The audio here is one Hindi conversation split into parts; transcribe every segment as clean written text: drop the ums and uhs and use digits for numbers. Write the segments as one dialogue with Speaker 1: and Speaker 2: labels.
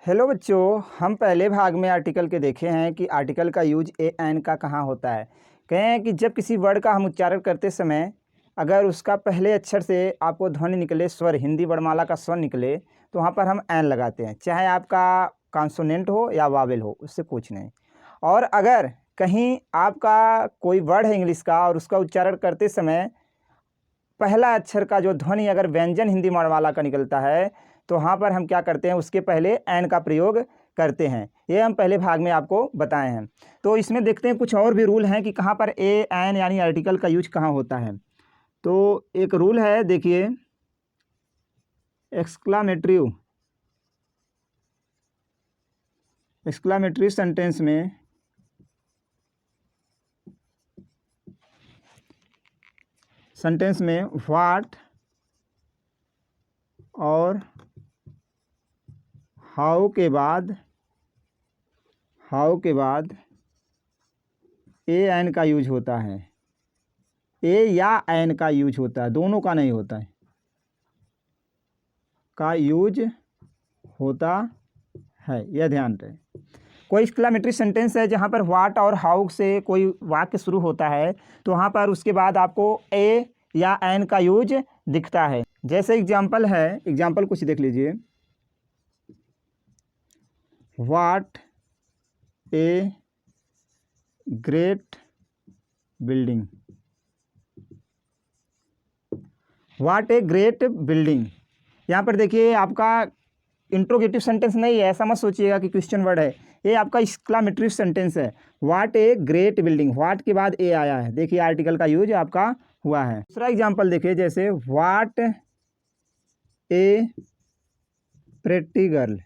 Speaker 1: हेलो बच्चों, हम पहले भाग में आर्टिकल के देखे हैं कि आर्टिकल का यूज ए एन का कहाँ होता है। कहे हैं कि जब किसी वर्ड का हम उच्चारण करते समय अगर उसका पहले अक्षर से आपको ध्वनि निकले, स्वर, हिंदी वर्णमाला का स्वर निकले, तो वहाँ पर हम एन लगाते हैं, चाहे आपका कॉन्सोनेंट हो या वावेल हो, उससे कुछ नहीं। और अगर कहीं आपका कोई वर्ड है इंग्लिश का और उसका उच्चारण करते समय पहला अक्षर का जो ध्वनि अगर व्यंजन हिंदी वर्णमाला का निकलता है, तो वहाँ पर हम क्या करते हैं, उसके पहले एन का प्रयोग करते हैं। ये हम पहले भाग में आपको बताए हैं। तो इसमें देखते हैं कुछ और भी रूल हैं कि कहाँ पर ए एन यानी आर्टिकल का यूज कहाँ होता है। तो एक रूल है, देखिए, एक्सक्लामेटरी सेंटेंस में व्हाट और हाउ के बाद ए एन का यूज होता है। ए या एन का यूज होता है, दोनों का नहीं होता है, का यूज होता है, यह ध्यान रहे। कोई एक्सक्लामेटरी सेंटेंस है जहाँ पर व्हाट और हाउ से कोई वाक्य शुरू होता है, तो वहाँ पर उसके बाद आपको ए या एन का यूज दिखता है। जैसे एग्जाम्पल है, एग्जाम्पल कुछ देख लीजिए। What a great building, what a great building. यहाँ पर देखिए, आपका इंट्रोगेटिव सेंटेंस नहीं है, ऐसा मत सोचिएगा कि क्वेश्चन वर्ड है, ये आपका एक्सक्लामेटरी सेंटेंस है। What a great building, what के बाद ए आया है, देखिए आर्टिकल का यूज आपका हुआ है। दूसरा एग्जांपल देखिए, जैसे what A pretty girl,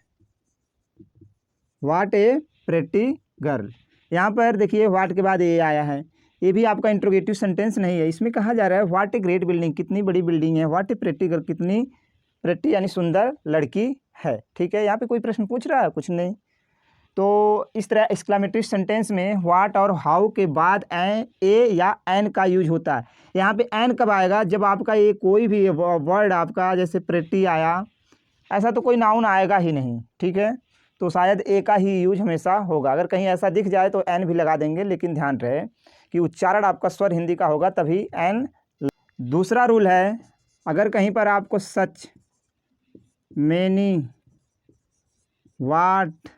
Speaker 1: what A pretty girl. यहाँ पर देखिए व्हाट के बाद ए आया है, ये भी आपका इंट्रोगेटिव सेंटेंस नहीं है। इसमें कहा जा रहा है व्हाट ए ग्रेट बिल्डिंग, कितनी बड़ी बिल्डिंग है। व्हाट ए प्रेटी गर्ल, कितनी प्रेटी यानी सुंदर लड़की है। ठीक है, यहाँ पे कोई प्रश्न पूछ रहा है? कुछ नहीं। तो इस तरह एक्सक्लामेटरी सेंटेंस में व्हाट और हाउ के बाद ए या एन का यूज होता है। यहाँ पे एन कब आएगा? जब आपका ये कोई भी वर्ड आपका जैसे प्रेटी आया, ऐसा तो कोई नाउन आएगा ही नहीं। ठीक है, तो शायद ए का ही यूज हमेशा होगा। अगर कहीं ऐसा दिख जाए तो एन भी लगा देंगे, लेकिन ध्यान रहे कि उच्चारण आपका स्वर हिंदी का होगा तभी एन। दूसरा रूल है, अगर कहीं पर आपको सच, many, what,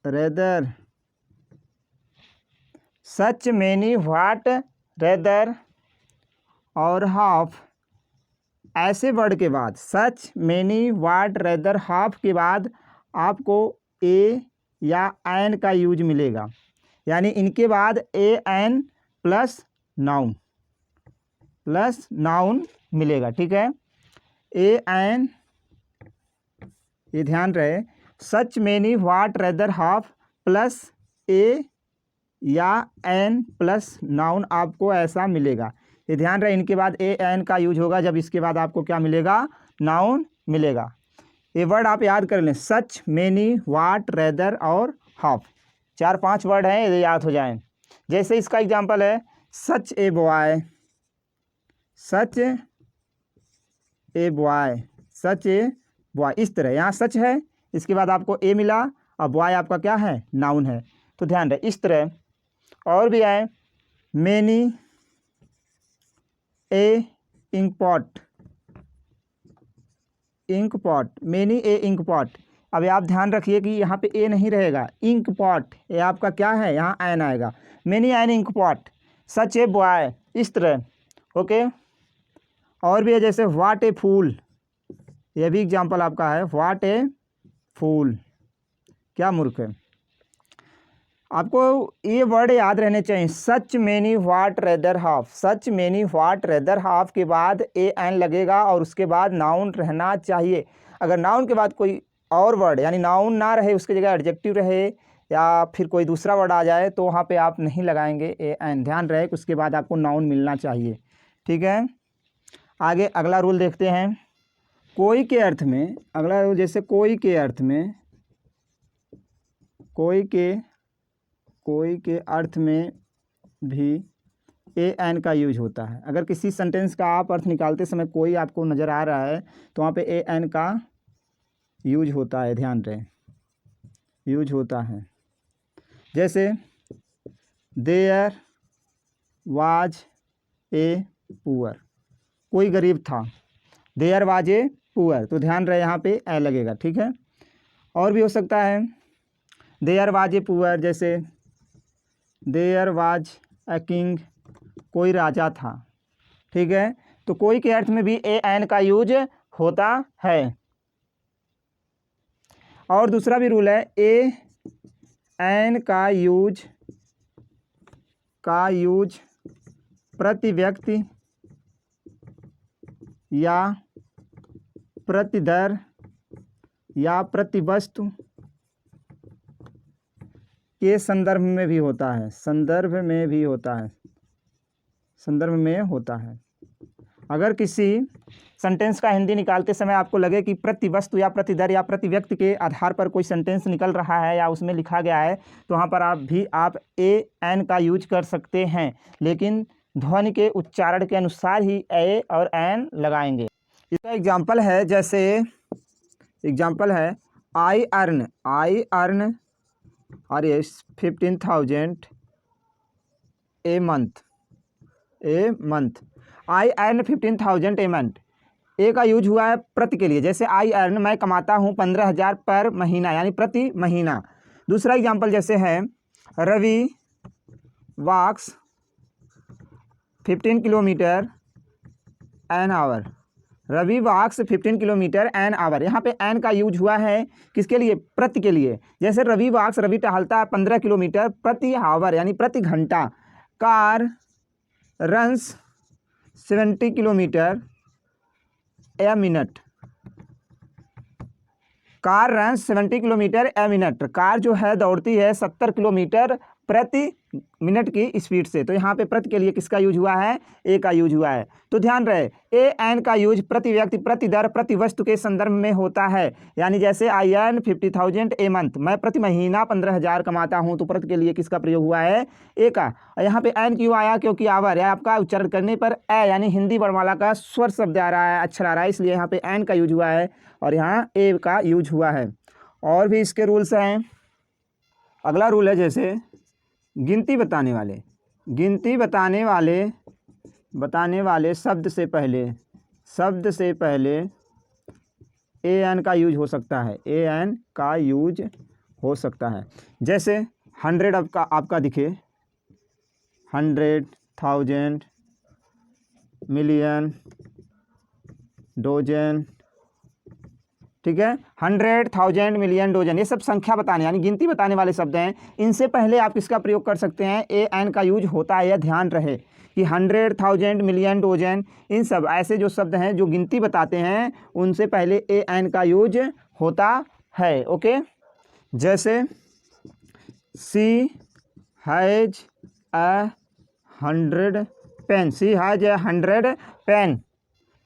Speaker 1: rather, such, many, what, rather और हाफ, ऐसे वर्ड के बाद सच, मेनी, वाट, रेदर, हाफ के बाद आपको ए या एन का यूज मिलेगा। यानी इनके बाद ए एन प्लस नाउन मिलेगा। ठीक है, ए एन, ये ध्यान रहे, सच, many, what, rather, half plus ए या एन प्लस नाउन आपको ऐसा मिलेगा। ये ध्यान रहे, इनके बाद ए एन का यूज होगा जब इसके बाद आपको क्या मिलेगा? नाउन मिलेगा। ये वर्ड आप याद कर लें, सच, मेनी, वाट, रेदर और हाफ, 4-5 वर्ड हैं, ये याद हो जाएं। जैसे इसका एग्जांपल है, such a boy, such a boy, such a boy. इस तरह यहाँ सच है, इसके बाद आपको ए मिला और बॉय आपका क्या है? नाउन है। तो ध्यान रहे, इस तरह और भी आए, many a ink pot, many a ink pot. अब आप ध्यान रखिए कि यहाँ पे ए नहीं रहेगा, इंक पॉट, ये आपका क्या है? यहाँ एन आएगा। Many an ink pot, such a boy, इस तरह। ओके, और भी है, जैसे व्हाट ए फूल, यह भी एग्जाम्पल आपका है, व्हाट ए फूल, क्या मूर्ख है। आपको ये वर्ड याद रहने चाहिए, सच, many, what, rather, half. Such, many, what, rather, half के बाद ए एन लगेगा और उसके बाद नाउन रहना चाहिए। अगर नाउन के बाद कोई और वर्ड यानी नाउन ना रहे, उसकी जगह एडजेक्टिव रहे या फिर कोई दूसरा वर्ड आ जाए, तो वहाँ पे आप नहीं लगाएंगे ए एन। ध्यान रहे कि उसके बाद आपको नाउन मिलना चाहिए। ठीक है, आगे अगला रूल देखते हैं। कोई के अर्थ में, अगला रूल, जैसे कोई के अर्थ में, कोई के अर्थ में भी ए एन का यूज होता है। अगर किसी सेंटेंस का आप अर्थ निकालते समय कोई आपको नज़र आ रहा है, तो वहाँ पे ए एन का यूज होता है, ध्यान रहे, यूज होता है। जैसे देयर वाज ए पुअर, कोई गरीब था, देयर वाज ए पुअर, तो ध्यान रहे यहाँ पे ए लगेगा, ठीक है। और भी हो सकता है देयर वाज ए पुअर, जैसे देयर वाज ए किंग, कोई राजा था, ठीक है। तो कोई के अर्थ में भी ए एन का यूज होता है। और दूसरा भी रूल है, ए एन का यूज प्रति व्यक्ति या प्रति दर या प्रति वस्तु के संदर्भ में भी होता है, संदर्भ में भी होता है, संदर्भ में होता है। अगर किसी सेंटेंस का हिंदी निकालते समय आपको लगे कि प्रति वस्तु या प्रति दर या प्रति व्यक्ति के आधार पर कोई सेंटेंस निकल रहा है या उसमें लिखा गया है, तो वहाँ पर आप ए एन का यूज कर सकते हैं, लेकिन ध्वनि के उच्चारण के अनुसार ही ए और एन लगाएंगे। इसका एग्जाम्पल है, जैसे एग्जाम्पल है आई अर्न अरे 15,000 a month, I earn 15,000 a month. A का यूज हुआ है प्रति के लिए, जैसे आई अर्न, मैं कमाता हूँ 15,000 पर महीना, यानी प्रति महीना। दूसरा एग्जाम्पल जैसे है Ravi walks 15 kilometre an hour, Ravi walks 15 kilometre an hour. यहाँ पे एन का यूज हुआ है किसके लिए? प्रति के लिए। जैसे रवि वॉक्स, रवि टहलता है 15 किलोमीटर प्रति आवर, यानी प्रति घंटा। Car runs 70 kilometre a minute, car runs 70 kilometre a minute. Car जो है दौड़ती है 70 किलोमीटर प्रति मिनट की स्पीड से। तो यहाँ पे प्रति के लिए किसका यूज हुआ है? ए का यूज हुआ है। तो ध्यान रहे, ए एन का यूज प्रति व्यक्ति, प्रति दर, प्रति वस्तु के संदर्भ में होता है। यानी जैसे आई अर्न 50,000 ए मंथ, मैं प्रति महीना 15,000 कमाता हूँ, तो प्रति के लिए किसका प्रयोग हुआ है? ए का। यहाँ पे एन क्यों आया? क्योंकि आवर है, आपका उच्चारण करने पर ए यानी हिंदी वर्णमाला का स्वर शब्द आ रहा है, अक्षर आ रहा है, इसलिए यहाँ पे एन का यूज हुआ है और यहाँ ए का यूज हुआ है। और भी इसके रूल्स हैं। अगला रूल है जैसे गिनती बताने वाले शब्द से पहले ए एन का यूज हो सकता है, ए एन का यूज हो सकता है। जैसे 100 आपका दिखे, 100, 1000, मिलियन, डोजन, ठीक है। 100, 1000, मिलियन, डोजन, ये सब संख्या बताने यानी गिनती बताने वाले शब्द हैं। इनसे पहले आप किसका प्रयोग कर सकते हैं? ए एन का यूज होता है। यह ध्यान रहे कि 100, 1000, मिलियन, डोजन, इन सब ऐसे जो शब्द हैं जो गिनती बताते हैं, उनसे पहले ए एन का यूज होता है। ओके, जैसे she has a 100 pen, she has a 100 pen,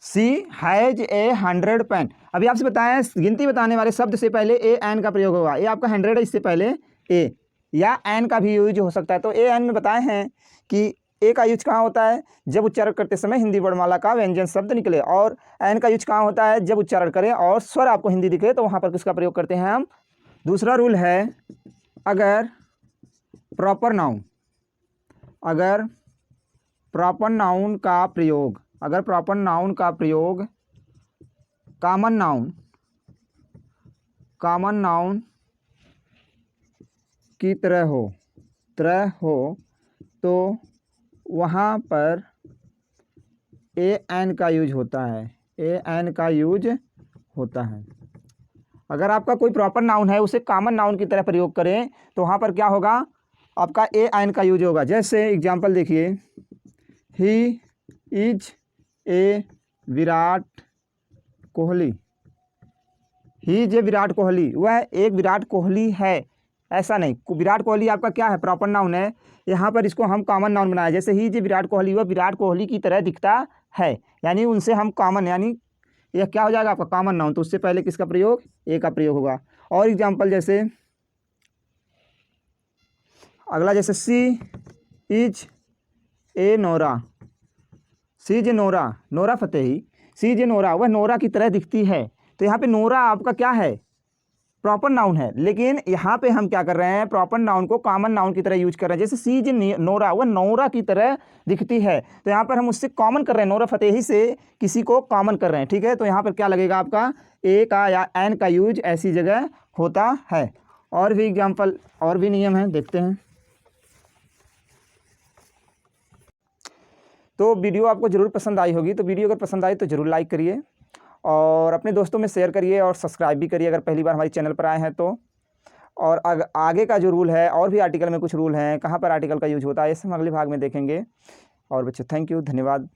Speaker 1: she has a 100 pen. अभी आपसे बताएं, गिनती बताने वाले शब्द से पहले ए एन का प्रयोग होगा। ये आपका 100 है, इससे पहले ए या एन का भी यूज हो सकता है। तो ए एन में बताए हैं कि ए का यूज कहाँ होता है? जब उच्चारण करते समय हिंदी वर्णमाला का व्यंजन शब्द निकले। और एन का यूज कहाँ होता है? जब उच्चारण करें और स्वर आपको हिंदी दिखे, तो वहाँ पर किसका प्रयोग करते हैं हम? दूसरा रूल है, अगर प्रॉपर नाउन का प्रयोग कॉमन नाउन की तरह हो तो वहाँ पर ए एन का यूज होता है। अगर आपका कोई प्रॉपर नाउन है, उसे कॉमन नाउन की तरह प्रयोग करें, तो वहाँ पर क्या होगा? आपका ए एन का यूज होगा। जैसे एग्जाम्पल देखिए, he is a Virat Kohli, he is a Virat Kohli, वह एक विराट कोहली है। ऐसा नहीं, विराट कोहली आपका क्या है? प्रॉपर नाउन है। यहाँ पर इसको हम कॉमन नाउन बनाया। जैसे he is a Virat Kohli, वह विराट कोहली की तरह दिखता है, यानी उनसे हम कॉमन, यानी यह क्या हो जाएगा? आपका कॉमन नाउन। तो उससे पहले किसका प्रयोग? ए का प्रयोग होगा। और एग्जाम्पल जैसे अगला, जैसे she is a Nora, she is a Nora Fatehi, she is a Nora, वह नोरा की तरह दिखती है। तो यहाँ पे नोरा आपका क्या है? प्रॉपर नाउन है, लेकिन यहाँ पे हम क्या कर रहे हैं, प्रॉपर नाउन को कॉमन नाउन की तरह यूज कर रहे हैं। जैसे सी इज नोरा, वह नोरा की तरह दिखती है, तो यहाँ पर हम उससे कॉमन कर रहे हैं, नोरा फतेही से किसी को कॉमन कर रहे हैं। ठीक है, तो यहाँ पर क्या लगेगा आपका, ए का या एन का यूज ऐसी जगह होता है। और भी एग्जाम्पल, और भी नियम हैं, देखते हैं। तो वीडियो आपको ज़रूर पसंद आई होगी, तो वीडियो अगर पसंद आई तो ज़रूर लाइक करिए और अपने दोस्तों में शेयर करिए और सब्सक्राइब भी करिए अगर पहली बार हमारे चैनल पर आए हैं तो। और आगे का जो रूल है, और भी आर्टिकल में कुछ रूल हैं, कहाँ पर आर्टिकल का यूज होता है, ये सब हम अगले भाग में देखेंगे। और बच्चों थैंक यू, धन्यवाद।